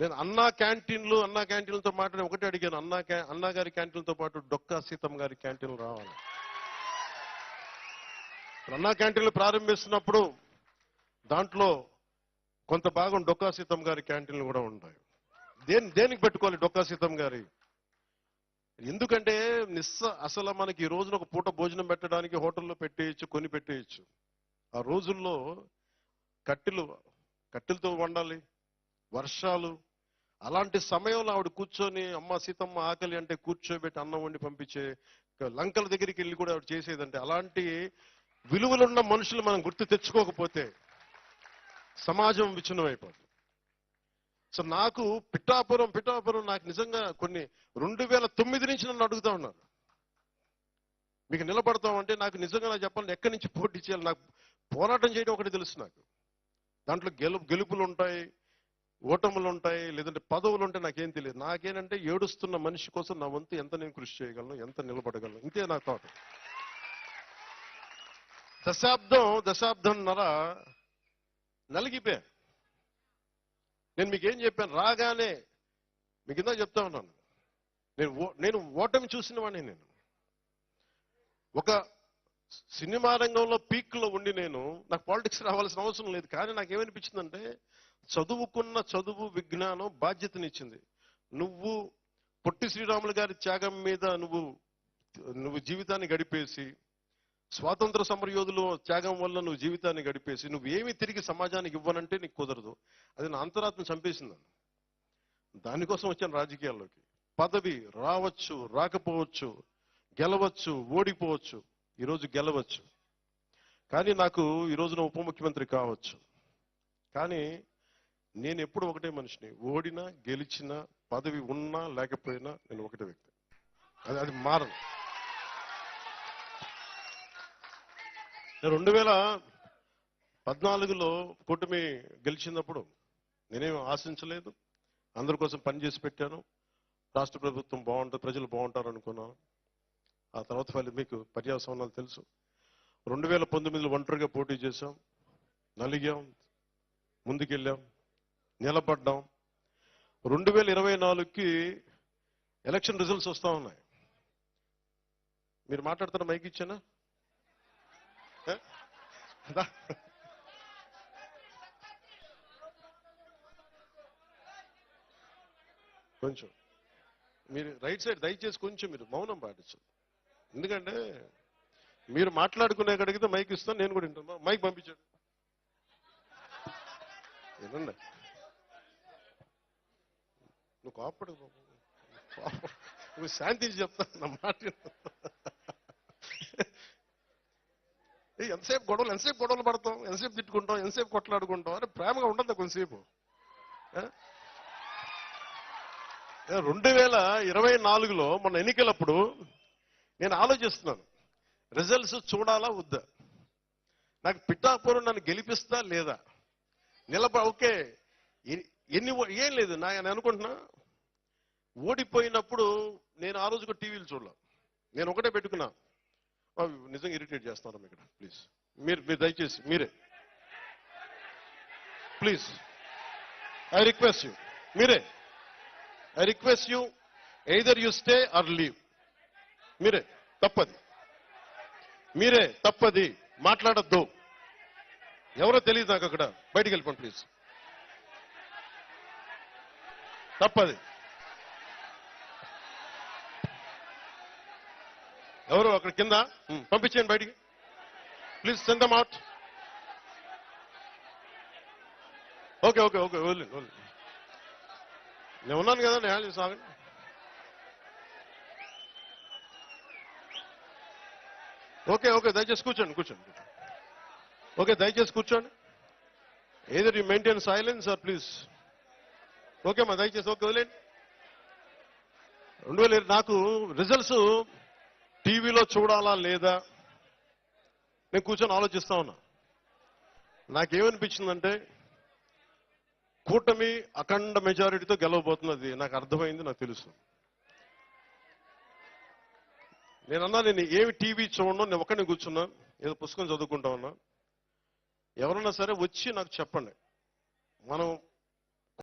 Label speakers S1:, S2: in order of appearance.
S1: నేను అన్నా క్యాంటీన్లతో మాట్లాడి ఒకటే అడిగాను, అన్నా గారి క్యాంటీన్లతో పాటు డొక్కా సీతమ్మ గారి క్యాంటీన్లు రావాలి. అన్నా క్యాంటీన్లు ప్రారంభిస్తున్నప్పుడు దాంట్లో కొంత భాగం డొక్కా సీతమ్మ గారి క్యాంటీన్లు కూడా ఉంటాయి. దేనికి పెట్టుకోవాలి డొక్కా సీతమ్మ గారి? ఎందుకంటే అసలు మనకి ఈ రోజున ఒక పూట భోజనం పెట్టడానికి హోటల్లో పెట్టేయచ్చు, కొని పెట్టేయచ్చు. ఆ రోజుల్లో కట్టెలతో వండాలి, వర్షాలు. అలాంటి సమయంలో ఆవిడ కూర్చొని అమ్మ సీతమ్మ ఆకలి అంటే కూర్చోబెట్టి అన్నం వండి పంపించే, లంకల దగ్గరికి వెళ్ళి కూడా ఆవిడ చేసేదంటే, అలాంటి విలువలున్న మనుషులు మనం గుర్తు తెచ్చుకోకపోతే సమాజం విచ్ఛిన్నం అయిపోతుంది. సో నాకు పిఠాపురం నాకు నిజంగా కొన్ని 2009 నుంచి నన్ను అడుగుతా ఉన్నారు, మీకు నిలబడతామంటే నాకు నిజంగా నాకు చెప్పాలి ఎక్కడి నుంచి పోటీ చేయాలి. నాకు పోరాటం చేయడం ఒకటి తెలుసు. నాకు దాంట్లో గెలుపులు ఉంటాయి, ఓటములు ఉంటాయి, లేదంటే పదవులు ఉంటాయి, నాకేం తెలియదు. నాకేంటంటే ఏడుస్తున్న మనిషి కోసం నా వంతు ఎంత నేను కృషి చేయగలను, ఎంత నిలబడగలను, ఇంతే నా థాట్. దశాబ్దంన్నర నలిగిపోయా. నేను మీకేం చెప్పాను, రాగానే మీకు ఇందా చెప్తా ఉన్నాను, నేను ఓటమి చూసిన వాడిని. నేను ఒక సినిమా రంగంలో పీక్లో ఉండి నాకు పాలిటిక్స్ రావాల్సిన అవసరం లేదు. కానీ నాకేమనిపించిందంటే, చదువుకున్న చదువు విజ్ఞానం బాధ్యతనిచ్చింది. నువ్వు పొట్టి శ్రీరాములు గారి త్యాగం మీద నువ్వు జీవితాన్ని గడిపేసి, స్వాతంత్ర సమరయోధులు త్యాగం వల్ల నువ్వు జీవితాన్ని గడిపేసి నువ్వేమి తిరిగి సమాజానికి ఇవ్వనంటే నీకు కుదరదు. అది నా అంతరాత్మ చంపేసిందని. దానికోసం వచ్చాను రాజకీయాల్లోకి. పదవి రావచ్చు, రాకపోవచ్చు, గెలవచ్చు, ఓడిపోవచ్చు. ఈరోజు గెలవచ్చు, కానీ నాకు ఈ రోజున ఉప ముఖ్యమంత్రి కావచ్చు. కానీ నేను ఎప్పుడు ఒకటే మనిషిని, ఓడినా గెలిచినా పదవి ఉన్నా లేకపోయినా నేను ఒకటే వ్యక్తి. అది మారదు. 2014లో కూటమి గెలిచినప్పుడు నేనేం ఆశించలేదు, అందరి కోసం పనిచేసి పెట్టాను. రాష్ట్ర ప్రభుత్వం బాగుంటుంది, ప్రజలు బాగుంటారు అనుకున్నాను. ఆ తర్వాత మీకు పర్యావసనాలు తెలుసు. 2019లో ఒంటరిగా పోటీ చేశాం, నలిగాం, ముందుకెళ్ళాం, నిలబడ్డాం. 2024కి ఎలక్షన్ రిజల్ట్స్ వస్తా ఉన్నాయి. మీరు మాట్లాడుతున్న మైక్ ఇచ్చానా? కొంచెం మీరు రైట్ సైడ్ దయచేసి కొంచెం మీరు మౌనం పాటించండి. ఎందుకంటే మీరు మాట్లాడుకునే అడిగితే మైక్ ఇస్తాను, నేను కూడా వింటాను. మైక్ పంపించండి. ఏనండి నువ్వు కోపడు, నువ్వు శాంతించి చెప్తాను నా మాట. ఎంతసేపు గొడవలు పడతాం, ఎంతసేపు తిట్టుకుంటాం, ఎంతసేపు కొట్లాడుకుంటాం. అరే ప్రేమగా ఉండదు కొంతసేపు. 2024లో మన ఎన్నికలప్పుడు నేను ఆలోచిస్తున్నాను, రిజల్ట్స్ చూడాలా వద్దా, నాకు పిఠాపురం నన్ను గెలిపిస్తా లేదా, ఓకే ఏం లేదు నేను అనుకుంటున్నా. ఓడిపోయినప్పుడు నేను ఆ రోజుకు టీవీలు చూడలే, నేను ఒకటే పెట్టుకున్నా. నిజంగా ఇరిటేట్ చేస్తున్నాను ఇక్కడ, ప్లీజ్ మీరు దయచేసి మీరే please I request you either you stay are leave. మీరే తప్పది మాట్లాడద్దు. ఎవరో తెలియదు నాకు, అక్కడ బయటికి వెళ్ళిపోండి ప్లీజ్. తప్పది. ఎవరు అక్కడ కింద పంపించేయండి బయటికి, please send them out. Okay నేను ఉన్నాను కదా, నేను సాగండి. ఓకే దయచేసి కూర్చోండి. ఓకే దయచేసి కూర్చోండి. Either you maintain silence or please. Okay మా దయచేసి ఓకే వదిలేండి. 2000 నాకు రిజల్ట్స్ టీవీలో చూడాలా లేదా నేను కూర్చొని ఆలోచిస్తా ఉన్నా. నాకేమనిపించిందంటే, కూటమి అఖండ మెజారిటీతో గెలవబోతున్నది నాకు అర్థమైంది, నాకు తెలుసు. నేను ఏమి టీవీ చూడను, నేను ఒక్కడిని కూర్చున్నా, ఏదో పుస్తకం చదువుకుంటా ఉన్నా. ఎవరన్నా సరే వచ్చి నాకు చెప్పండి, మనం